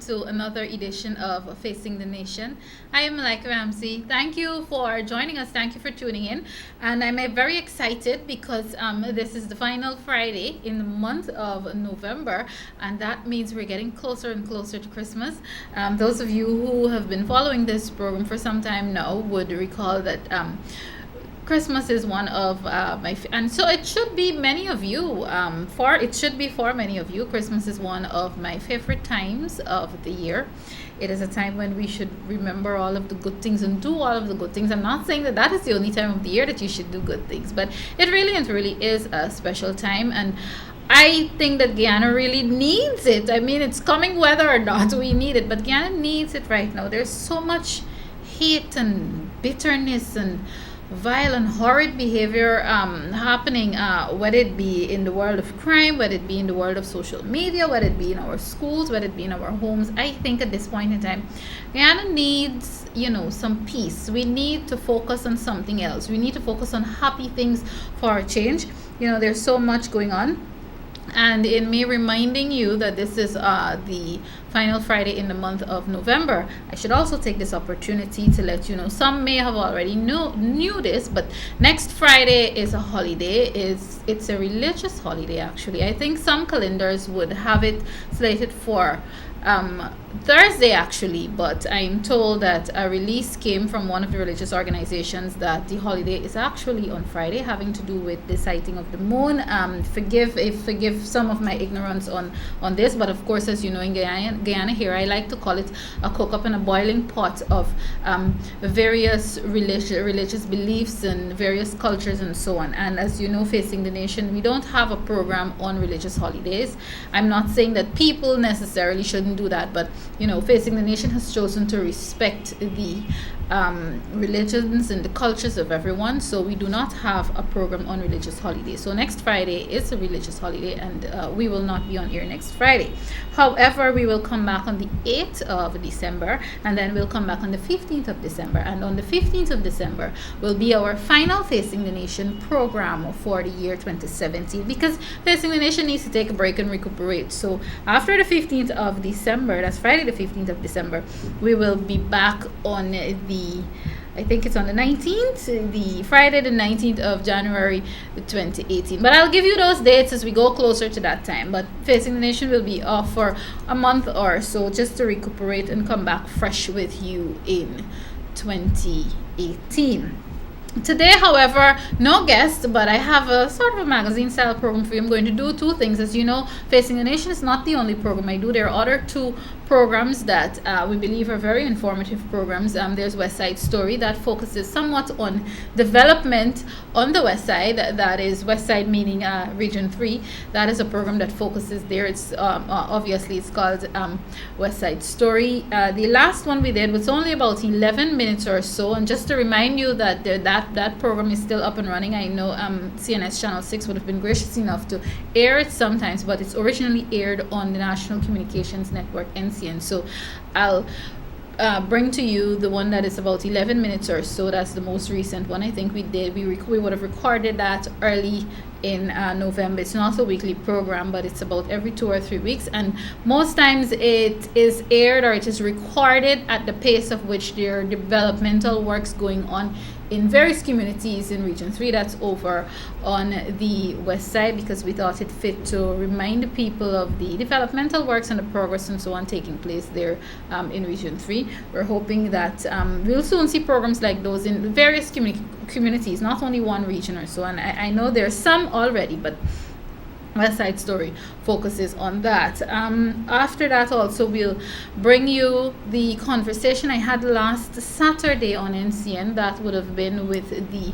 to another edition of Facing the Nation. I am Malika Ramsey. Thank you for joining us. Thank you for tuning in. And I'm very excited because this is the final Friday in the month of November, and that means we're getting closer and closer to Christmas. Those of you who have been following this program for some time now would recall that Christmas is one of and so it should be many of you. For many of you, Christmas is one of my favorite times of the year. It is a time when we should remember all of the good things and do all of the good things. I'm not saying that is the only time of the year that you should do good things, but it really is a special time, and I think that Guyana really needs it. I mean, it's coming whether or not we need it, but Guyana needs it right now. There's so much hate and bitterness and vile and horrid behavior happening, whether it be in the world of crime, whether it be in the world of social media, whether it be in our schools, whether it be in our homes. I think at this point in time, Guyana needs, some peace. We need to focus on something else. We need to focus on happy things for a change. There's so much going on. And in me reminding you that this is the final Friday in the month of November, I should also take this opportunity to let you know, some may have already knew this, but next Friday is a holiday. It's a religious holiday, actually. I think some calendars would have it slated for Thursday, actually, but I'm told that a release came from one of the religious organizations that the holiday is actually on Friday, having to do with the sighting of the moon. Forgive some of my ignorance on this, but of course, as you know, in Guyana here, I like to call it a cook up in a boiling pot of various religious beliefs and various cultures and so on. And as you know, Facing the Nation, we don't have a program on religious holidays. I'm not saying that people necessarily shouldn't do that, but Facing the Nation has chosen to respect the religions and the cultures of everyone, so we do not have a program on religious holidays. So next Friday is a religious holiday, and we will not be on air next Friday. However, we will come back on the 8th of December, and then we'll come back on the 15th of December, and on the 15th of December will be our final Facing the Nation program for the year 2017, because Facing the Nation needs to take a break and recuperate. So after the 15th of December, that's Friday the 15th of December, we will be back on I think it's on the 19th, the Friday the 19th of January 2018. But I'll give you those dates as we go closer to that time. But Facing the Nation will be off for a month or so, just to recuperate and come back fresh with you in 2018. Today, however, no guest, but I have a sort of a magazine style program for you. I'm going to do two things. As you know, Facing the Nation is not the only program I do. There are other two programs that we believe are very informative programs. There's West Side Story that focuses somewhat on development on the West Side. That is West Side meaning Region 3. That is a program that focuses there. It's obviously it's called West Side Story. The last one we did was only about 11 minutes or so. And just to remind you that that program is still up and running. I know CNS Channel 6 would have been gracious enough to air it sometimes, but it's originally aired on the National Communications Network, NCN. So I'll bring to you the one that is about 11 minutes or so. That's the most recent one. I think we did. We would have recorded that early in November. It's not a weekly program, but it's about every 2 or 3 weeks, and most times it is aired or it is recorded at the pace of which there are developmental works going on in various communities in Region 3. That's over on the west side, because we thought it fit to remind the people of the developmental works and the progress and so on taking place there in Region 3. We're hoping that we'll soon see programs like those in various communities, not only one region or so. And I know there's some already, but West Side Story focuses on that. After that, also, we'll bring you the conversation I had last Saturday on NCN. That would have been with the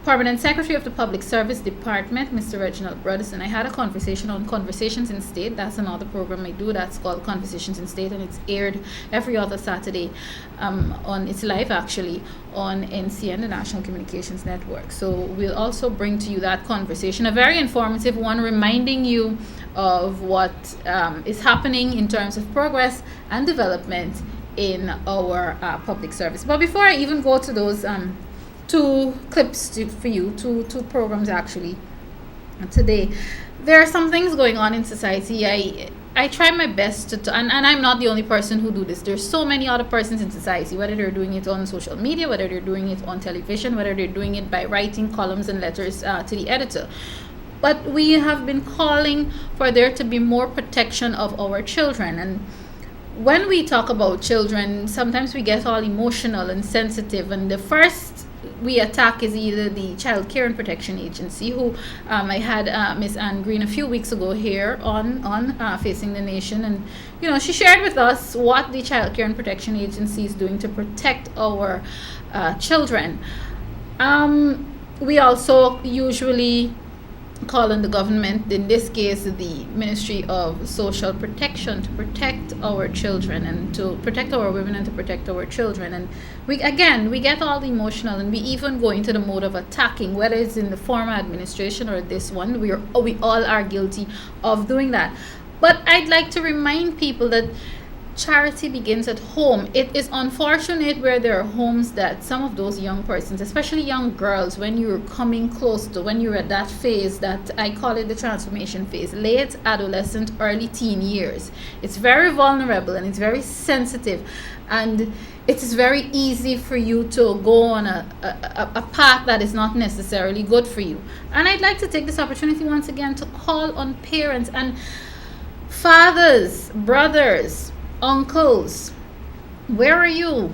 Permanent Secretary of the Public Service Department, Mr. Reginald Brothers. I had a conversation on Conversations in State. That's another program I do. That's called Conversations in State, and it's aired every other Saturday. It's live, actually, on NCN, the National Communications Network. So we'll also bring to you that conversation, a very informative one, reminding you of what is happening in terms of progress and development in our public service. But before I even go to those two clips for you, two programs actually today, there are some things going on in society. I try my best and I'm not the only person who do this. There's so many other persons in society, whether they're doing it on social media, whether they're doing it on television, whether they're doing it by writing columns and letters to the editor. But we have been calling for there to be more protection of our children. And when we talk about children, sometimes we get all emotional and sensitive. And the first we attack is either the Child Care and Protection Agency, who I had Miss Anne Green a few weeks ago here on Facing the Nation. And, she shared with us what the Child Care and Protection Agency is doing to protect our children. We also usually call on the government, in this case the Ministry of Social Protection, to protect our children and to protect our women and to protect our children. And we get all emotional, and we even go into the mode of attacking, whether it's in the former administration or this one. We all are guilty of doing that. But I'd like to remind people that charity begins at home. It is unfortunate where there are homes that some of those young persons, especially young girls, when you're coming close to, when you're at that phase that I call it the transformation phase, late adolescent, early teen years, it's very vulnerable and it's very sensitive, and it is very easy for you to go on a path that is not necessarily good for you. And I'd like to take this opportunity once again to call on parents and fathers, brothers, uncles. Where are you?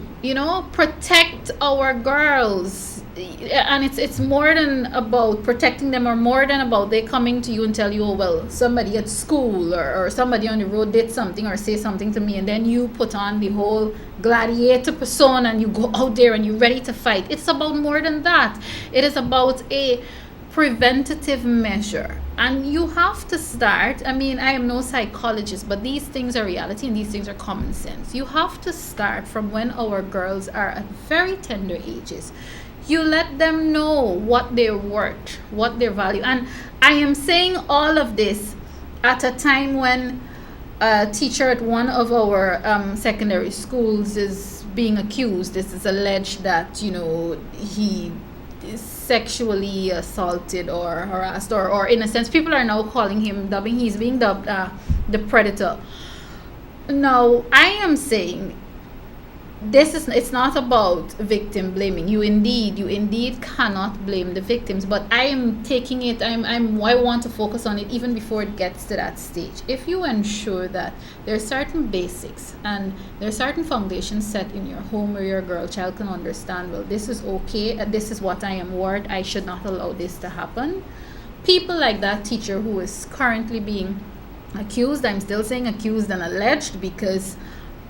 Protect our girls. And it's more than about protecting them, or more than about they coming to you and tell you, oh, well, somebody at school or somebody on the road did something or say something to me, and then you put on the whole gladiator persona and you go out there and you're ready to fight. It's about more than that. It is about a preventative measure. And you have to start, I am no psychologist, but these things are reality and these things are common sense. You have to start from when our girls are at very tender ages. You let them know what they're worth, what their value. And I am saying all of this at a time when a teacher at one of our secondary schools is being accused. This is alleged that, he sexually assaulted or harassed, or in a sense people are now calling him, he's being dubbed the predator. Now I am saying it's not about victim blaming. You indeed cannot blame the victims, but I am taking it, I want to focus on it even before it gets to that stage. If you ensure that there are certain basics and there are certain foundations set in your home where your girl child can understand, well, this is okay, this is what I am worth, I should not allow this to happen. People like that teacher who is currently being accused, I'm still saying accused and alleged because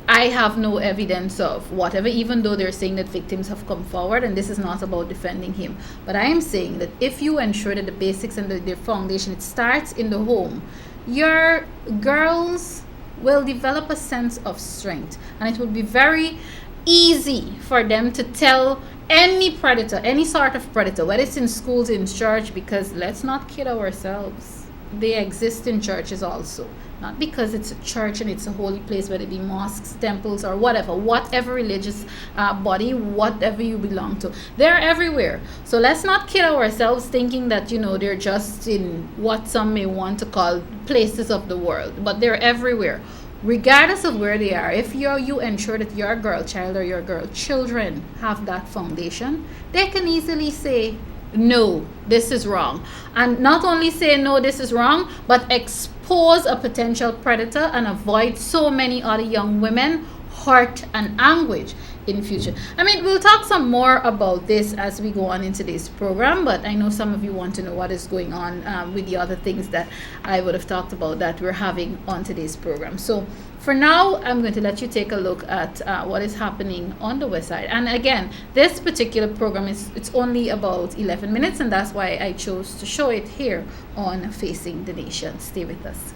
I have no evidence of whatever, even though they're saying that victims have come forward, and this is not about defending him. But I am saying that if you ensure that the basics and the foundation, it starts in the home, your girls will develop a sense of strength, and it will be very easy for them to tell any predator, any sort of predator, whether it's in schools, in church, because let's not kid ourselves, they exist in churches also. Not because it's a church and it's a holy place, whether it be mosques, temples, or whatever religious body, whatever you belong to. They're everywhere. So let's not kid ourselves thinking that, they're just in what some may want to call places of the world. But they're everywhere. Regardless of where they are, if you ensure that your girl child or your girl children have that foundation, they can easily say, no, this is wrong. And not only say no, this is wrong, but expose a potential predator and avoid so many other young women hurt and anguish in future. We'll talk some more about this as we go on in today's program, but I know some of you want to know what is going on with the other things that I would have talked about that we're having on today's program. So for now, I'm going to let you take a look at what is happening on the West Side. And again, this particular program it's only about 11 minutes, and that's why I chose to show it here on Facing the Nation. Stay with us.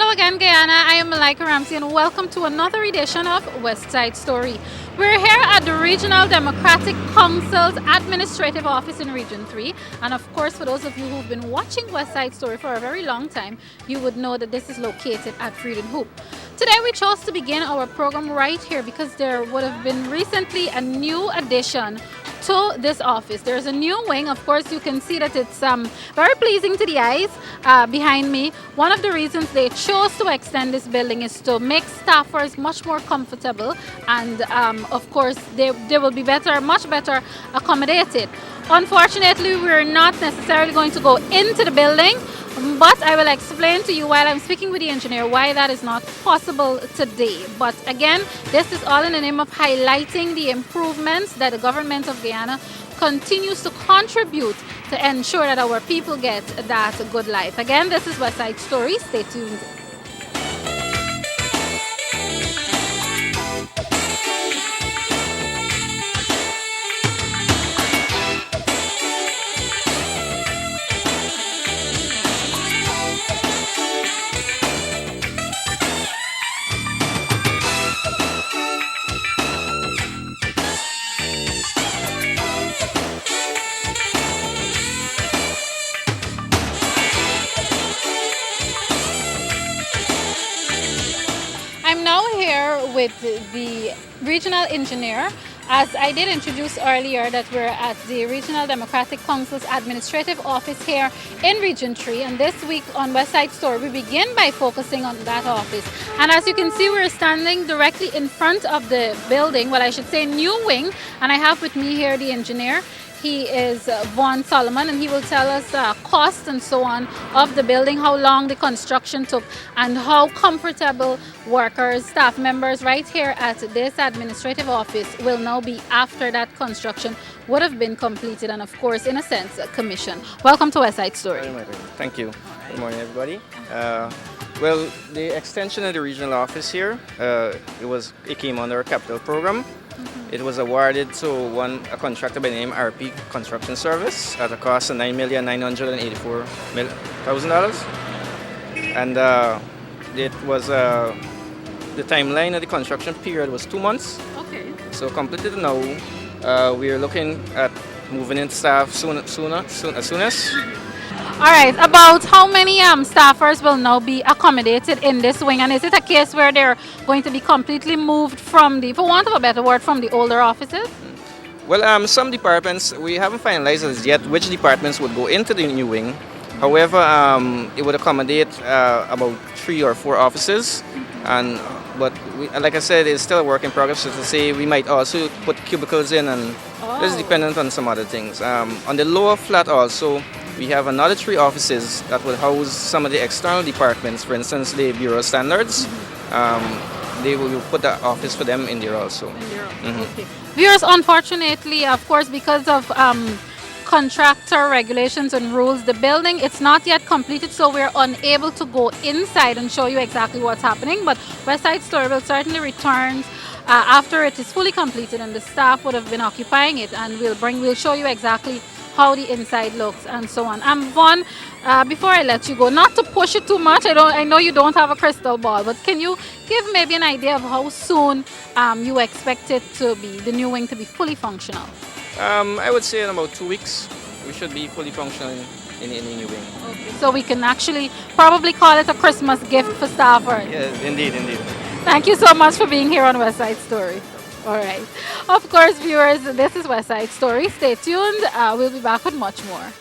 Hello again, Guyana. I am Malika Ramsey, and welcome to another edition of West Side Story. We're here at the Regional Democratic Council's Administrative Office in Region 3. And of course, for those of you who've been watching West Side Story for a very long time, you would know that this is located at Freedom Hoop. Today we chose to begin our program right here because there would have been recently a new addition to this office. There's a new wing. Of course, you can see that it's very pleasing to the eyes behind me. One of the reasons they chose to extend this building is to make staffers much more comfortable, and of course they will be much better accommodated. Unfortunately, we're not necessarily going to go into the building, but I will explain to you while I'm speaking with the engineer why that is not possible today. But again, this is all in the name of highlighting the improvements that the government of Guyana continues to contribute to ensure that our people get that good life. Again, this is West Side Story. Stay tuned. I'm now here with the regional engineer. As I did introduce earlier, that we're at the Regional Democratic Council's Administrative Office here in Region 3. And this week on West Side Story, we begin by focusing on that office. And as you can see, we're standing directly in front of the building, well, I should say new wing. And I have with me here the engineer. He is Vaughn Solomon, and he will tell us cost and so on of the building, how long the construction took, and how comfortable workers, staff members right here at this administrative office will now be after that construction would have been completed and, of course, in a sense, commissioned. Welcome to West Side Story. Thank you. Good morning, everybody. Well, the extension of the regional office here, it came under a capital program. It was awarded to a contractor by the name RP Construction Service at a cost of $9,984,000. And it was the timeline of the construction period was 2 months. Okay. So completed now. We are looking at moving in staff as soonest. All right, about how many staffers will now be accommodated in this wing, and is it a case where they're going to be completely moved from for want of a better word, from the older offices? Well, some departments, we haven't finalized as yet which departments would go into the new wing. However, it would accommodate about 3 or 4 offices, but like I said, it's still a work in progress. So to say, we might also put cubicles in, and this is dependent on some other things. On the lower flat also, we have another 3 offices that will house some of the external departments. For instance, the Bureau of Standards. They will put the office for them in there also. Okay. Viewers, unfortunately, of course, because of contractor regulations and rules, the building, it's not yet completed, so we're unable to go inside and show you exactly what's happening. But West Side Story will certainly return after it is fully completed, and the staff would have been occupying it, and we'll show you exactly how the inside looks and so on. Vaughn, before I let you go, not to push it too much, I know you don't have a crystal ball, but can you give maybe an idea of how soon you expect it to be, the new wing to be fully functional? I would say in about 2 weeks, we should be fully functional in the new wing. Okay. So we can actually probably call it a Christmas gift for staffers. Yes, indeed. Thank you so much for being here on West Side Story. All right. Of course, viewers, this is West Side Story. Stay tuned. We'll be back with much more.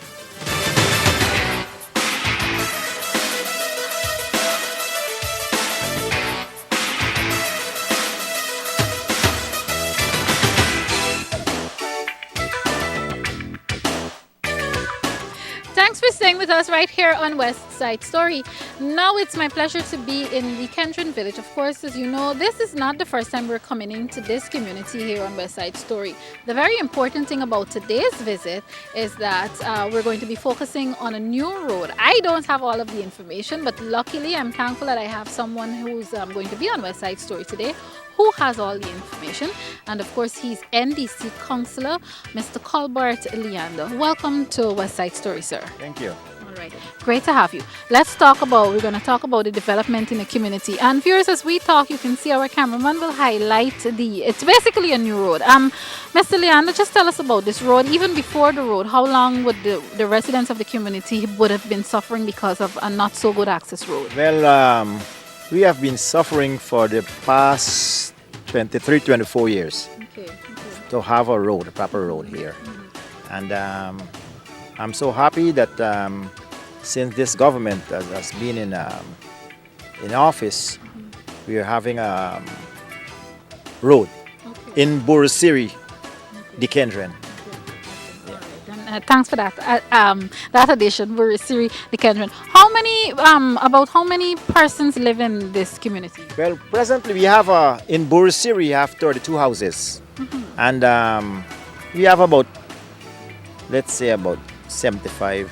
Thanks for staying with us right here on West Side Story. Now it's my pleasure to be in the Kendron Village. Of course, as you know, this is not the first time we're coming into this community here on West Side Story. The very important thing about today's visit is that we're going to be focusing on a new road. I don't have all of the information, but luckily I'm thankful that I have someone who's going to be on West Side Story today who has all the information. And of course, he's NDC Councillor, Mr. Colbert Leander. Welcome to West Side Story, sir. Thank you. All Right. Great to have you. We're going to talk about the development in the community. And viewers, as we talk, you can see our cameraman will highlight it's basically a new road. Mr. Leander, just tell us about this road. Even before the road, how long would the residents of the community would have been suffering because of a not so good access road? Well, we have been suffering for the past 23, 24 years Okay. to have a road, a proper road here. And I'm so happy that since this government has been in office, we are having a road Okay. in Burusiri, Dikendren. Thanks for that. That addition, we're Siri the Kendron. About how many persons live in this community? Well, presently we have in Burusiri we have 32 houses, and we have about, let's say, about 75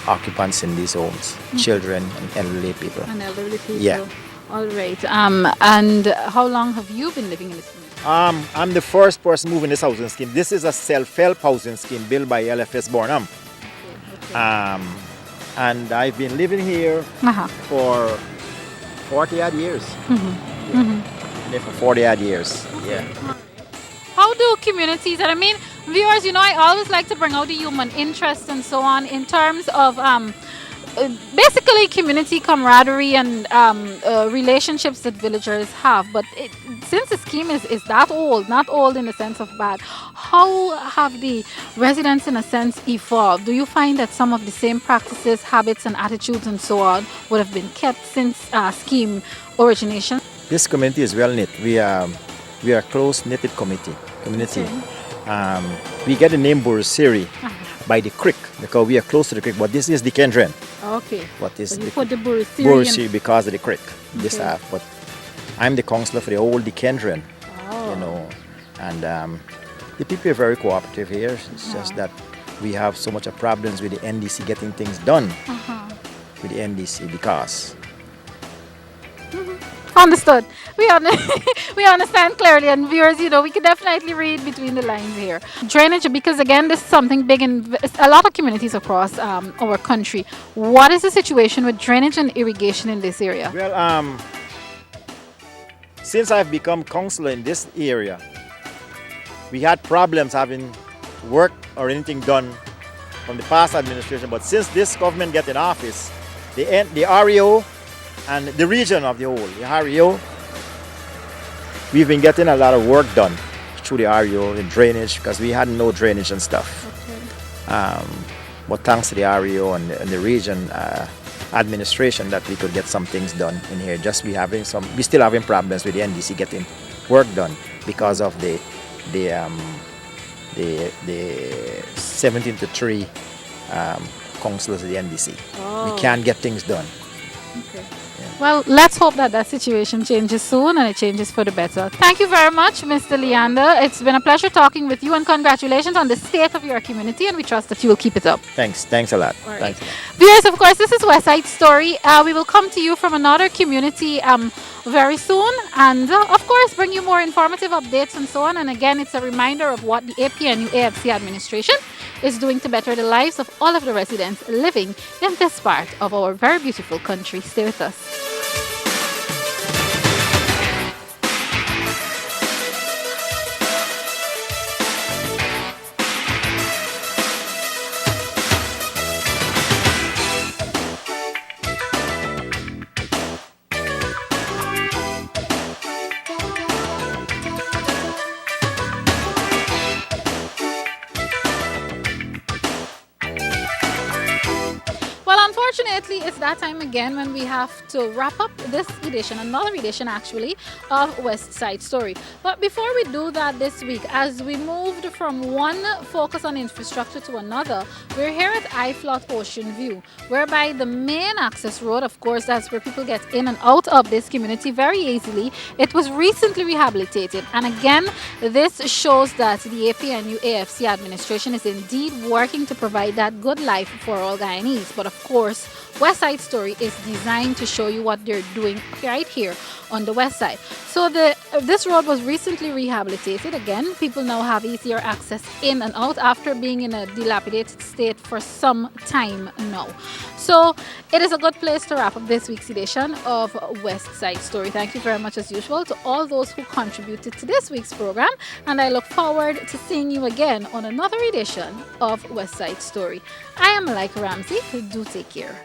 occupants in these homes, children and elderly people. And elderly people. Yeah. All right. And how long have you been living in this community? I'm the first person moving this housing scheme. This is a self-help housing scheme built by LFS Bornham. Okay. And I've been living here Uh-huh. for 40 odd years. Yeah, for 40 odd years. Yeah. How do communities, and I mean, viewers, I always like to bring out the human interest and so on in terms of basically community camaraderie and relationships that villagers have. But since the scheme is that old, not old in the sense of bad, how have the residents in a sense evolved? Do you find that some of the same practices, habits and attitudes and so on would have been kept since scheme origination? This community is well knit. We are a close knitted community. We get the name Burusiri by the creek because we are close to the creek. But this is the Kendren. Okay. What is So you the put the Burusiri Burusiri because of the creek? This Okay. half. But I'm the counselor for the whole Kendren. Oh. And the people are very cooperative here. It's just that we have so much of problems with the NDC getting things done with the NDC because Understood. We understand clearly, and viewers, we can definitely read between the lines here. Drainage, because again, this is something big in a lot of communities across our country. What is the situation with drainage and irrigation in this area? well, since I've become counselor in this area, we had problems having work or anything done from the past administration. But since this government get in office, the REO and the region of the whole, the REO, we've been getting a lot of work done through the REO, the drainage, because we had no drainage and stuff. But thanks to the REO and the region administration that we could get some things done in here. We still having problems with the NDC getting work done because of the 17 to 3 councillors of the NDC. We can't get things done. Okay. Well, let's hope that situation changes soon and it changes for the better. Thank you very much, Mr. Leander. It's been a pleasure talking with you, and congratulations on the state of your community, and we trust that you will keep it up. Thanks a lot. All right. Thanks a lot. Viewers, of course, this is West Side Story. We will come to you from another community very soon, and of course bring you more informative updates and so on. And again, it's a reminder of what the APNU AFC administration is doing to better the lives of all of the residents living in this part of our very beautiful country. Stay with us. Unfortunately, it's that time again when we have to wrap up this edition, another edition actually, of West Side Story. But before we do that this week, as we moved from one focus on infrastructure to another, we're here at iFlot Ocean View, whereby the main access road, of course, that's where people get in and out of this community very easily. It was recently rehabilitated. And again, this shows that the APNU AFC administration is indeed working to provide that good life for all Guyanese. But of course, this West Side Story is designed to show you what they're doing right here on the West Side. So this road was recently rehabilitated. Again, people now have easier access in and out after being in a dilapidated state for some time now. So it is a good place to wrap up this week's edition of West Side Story. Thank you very much as usual to all those who contributed to this week's program, and I look forward to seeing you again on another edition of West Side Story. I am Malika Ramsey. Do take care.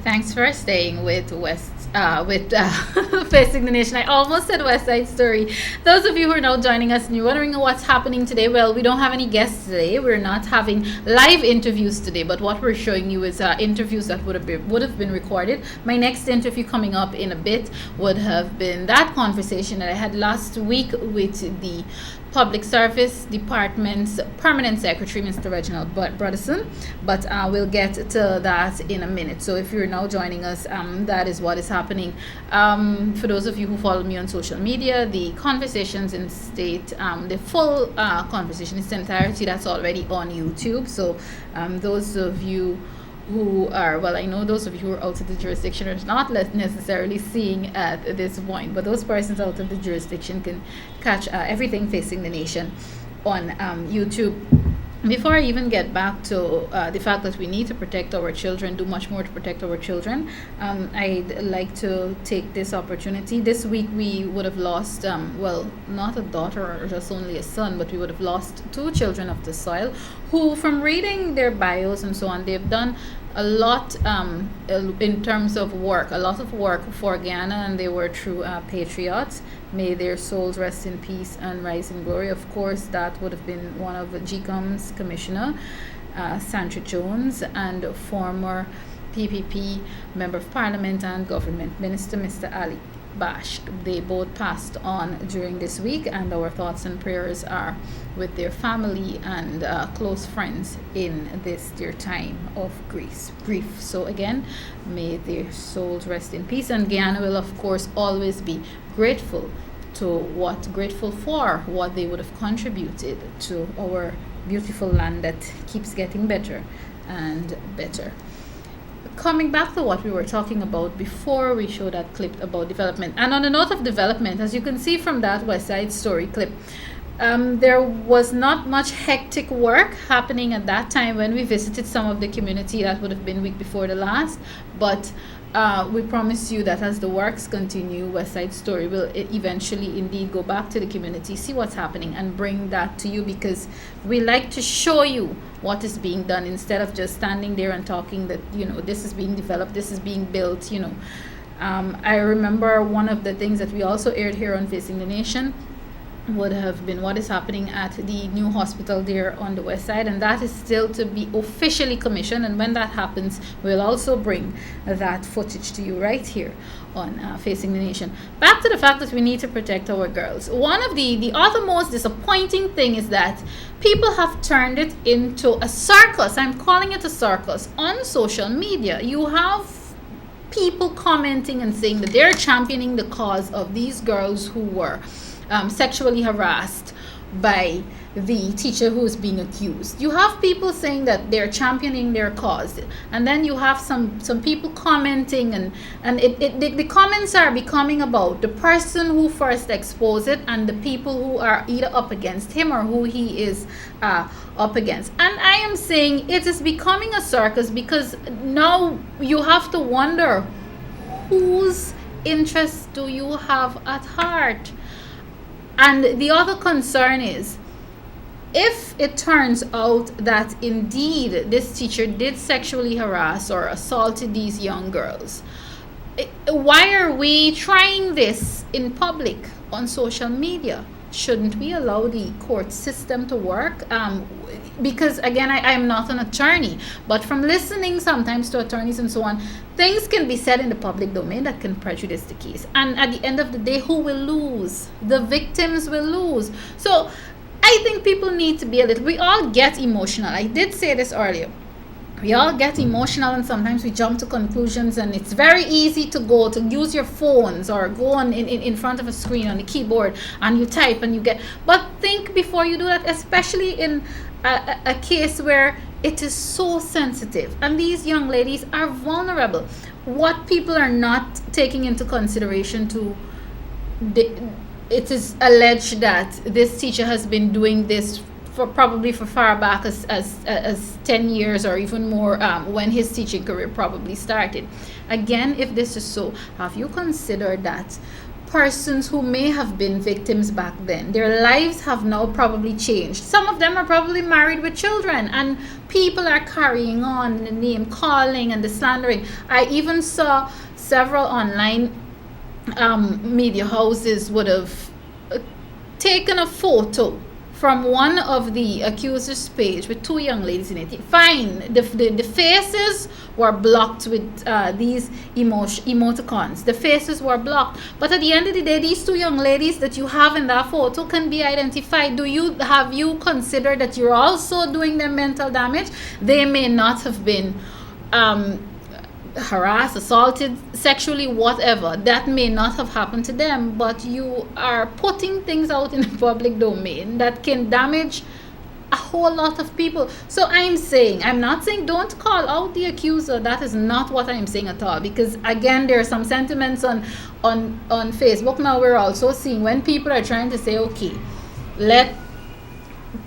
Thanks for staying with Facing the Nation. I almost said West Side Story. Those of you who are now joining us and you're wondering what's happening today, well, we don't have any guests today. We're not having live interviews today, but what we're showing you is interviews that would have been recorded. My next interview coming up in a bit would have been that conversation that I had last week with the Public Service Department's Permanent Secretary, Mr. Reginald Broderson, but we'll get to that in a minute. So if you're now joining us, that is what is happening. For those of you who follow me on social media, the conversations in state, the full conversation in its entirety, that's already on YouTube. So those of you who are, well, I know those of you who are out of the jurisdiction are not necessarily seeing at this point, but those persons out of the jurisdiction can catch everything Facing the Nation on YouTube. Before I even get back to the fact that we need to protect our children, do much more to protect our children, I'd like to take this opportunity. This week we would have lost, well, not a daughter or just only a son, but we would have lost two children of the soil who, from reading their bios and so on, they've done a lot in terms of work, a lot of work for Guyana, and they were true patriots. May their souls rest in peace and rise in glory. Of course, that would have been one of GCOM's commissioner, Sandra Jones, and former PPP Member of Parliament and Government Minister, Mr. Ali Bash. They both passed on during this week, and our thoughts and prayers are with their family and close friends in this their time of grief. So again, may their souls rest in peace, and Guyana will of course always be grateful for what they would have contributed to our beautiful land that keeps getting better and better. Coming back to what we were talking about before we showed that clip about development, and on a note of development, as you can see from that West Side Story clip, there was not much hectic work happening at that time when we visited some of the community. That would have been week before the last, but we promise you that as the works continue, West Side Story will eventually indeed go back to the community, see what's happening, and bring that to you, because we like to show you what is being done instead of just standing there and talking that, you know, this is being developed, this is being built, you know. I remember one of the things that we also aired here on Facing the Nation would have been what is happening at the new hospital there on the west side, and that is still to be officially commissioned, and when that happens we'll also bring that footage to you right here on Facing the Nation. Back to the fact that we need to protect our girls. One of the other most disappointing thing is that people have turned it into a circus. I'm calling it a circus on social media. You have people commenting and saying that they're championing the cause of these girls who were sexually harassed by the teacher who is being accused. You have people saying that they're championing their cause, and then you have some people commenting, and the comments are becoming about the person who first exposed it and the people who are either up against him or who he is up against. And I am saying it is becoming a circus, because now you have to wonder, whose interests do you have at heart? And the other concern is, if it turns out that indeed this teacher did sexually harass or assaulted these young girls, why are we trying this in public on social media? Shouldn't we allow the court system to work? Because again, I am not an attorney, but from listening sometimes to attorneys and so on, things can be said in the public domain that can prejudice the case. And at the end of the day, who will lose? The victims will lose. So I think people need to be we all get emotional. I did say this earlier. We all get emotional, and sometimes we jump to conclusions, and it's very easy to use your phones or go on in front of a screen on the keyboard and you type and you get, but think before you do that, especially in a case where it is so sensitive and these young ladies are vulnerable. What people are not taking into consideration it is alleged that this teacher has been doing this probably for far back as 10 years or even more, when his teaching career probably started. Again, if this is so, have you considered that persons who may have been victims back then, their lives have now probably changed? Some of them are probably married with children, and people are carrying on the name calling and the slandering. I even saw several online media houses would have taken a photo from one of the accuser's page with two young ladies in it. Fine, the faces were blocked with these emoticons. The faces were blocked. But at the end of the day, these two young ladies that you have in that photo can be identified. Have you considered that you're also doing them mental damage? They may not have been harassed, assaulted, sexually, whatever. That may not have happened to them, but you are putting things out in the public domain that can damage a whole lot of people. So I'm not saying don't call out the accuser. That is not what I'm saying at all, because again, there are some sentiments on Facebook now. We're also seeing when people are trying to say, okay, let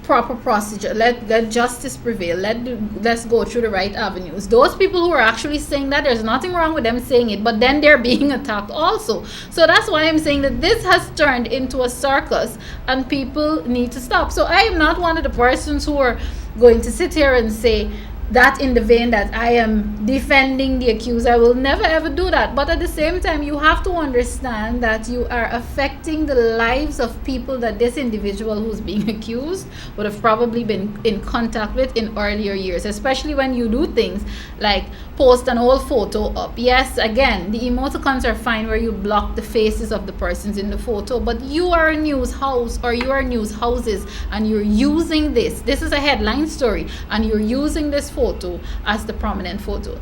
proper procedure, let justice prevail, let's go through the right avenues. Those people who are actually saying that, there's nothing wrong with them saying it, but then they're being attacked also. So that's why I'm saying that this has turned into a circus and people need to stop. So I am not one of the persons who are going to sit here and say that in the vein that I am defending the accused. I will never ever do that. But at the same time, you have to understand that you are affecting the lives of people that this individual who's being accused would have probably been in contact with in earlier years, especially when you do things like post an old photo up. Yes, again, the emoticons are fine where you block the faces of the persons in the photo, but you are a news house or you are news houses and you're using this is a headline story, and you're using this photo as the prominent photo.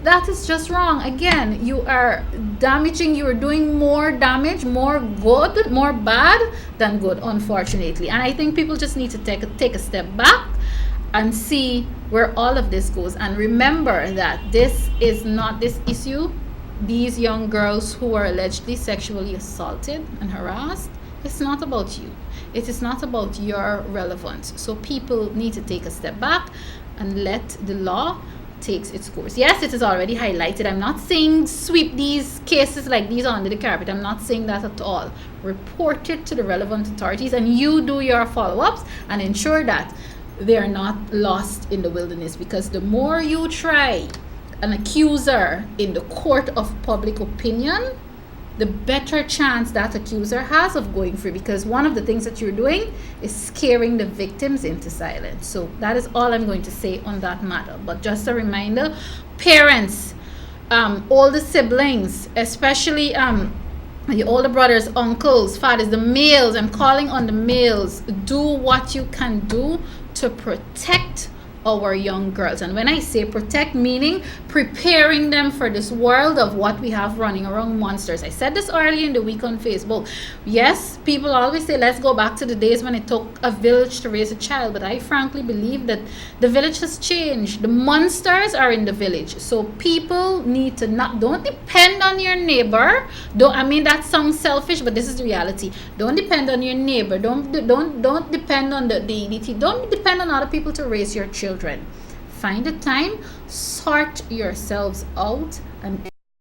That is just wrong. Again, you are damaging, you are doing more damage, more good, more bad than good, unfortunately. And I think people just need to take a step back and see where all of this goes, and remember that this is not this issue. These young girls who are allegedly sexually assaulted and harassed, it's not about you. It is not about your relevance. So people need to take a step back and let the law takes its course. Yes, it is already highlighted. I'm not saying sweep these cases like these under the carpet. I'm not saying that at all. Report it to the relevant authorities, and you do your follow-ups and ensure that they are not lost in the wilderness, because the more you try an accuser in the court of public opinion, the better chance that accuser has of going free, because one of the things that you're doing is scaring the victims into silence. So that is all I'm going to say on that matter. But just a reminder, parents, older siblings, especially the older brothers, uncles, fathers, the males, I'm calling on the males, do what you can do to protect our young girls. And when I say protect, meaning preparing them for this world of what we have running around, monsters. I said this early in the week on Facebook. Yes, people always say let's go back to the days when it took a village to raise a child, but I frankly believe that the village has changed. The monsters are in the village. So people need to don't depend on your neighbor. I mean that sounds selfish, but this is the reality. Don't depend on your neighbor. Don't depend on the EDT. Don't depend on other people to raise your children. Find a time, sort yourselves out, and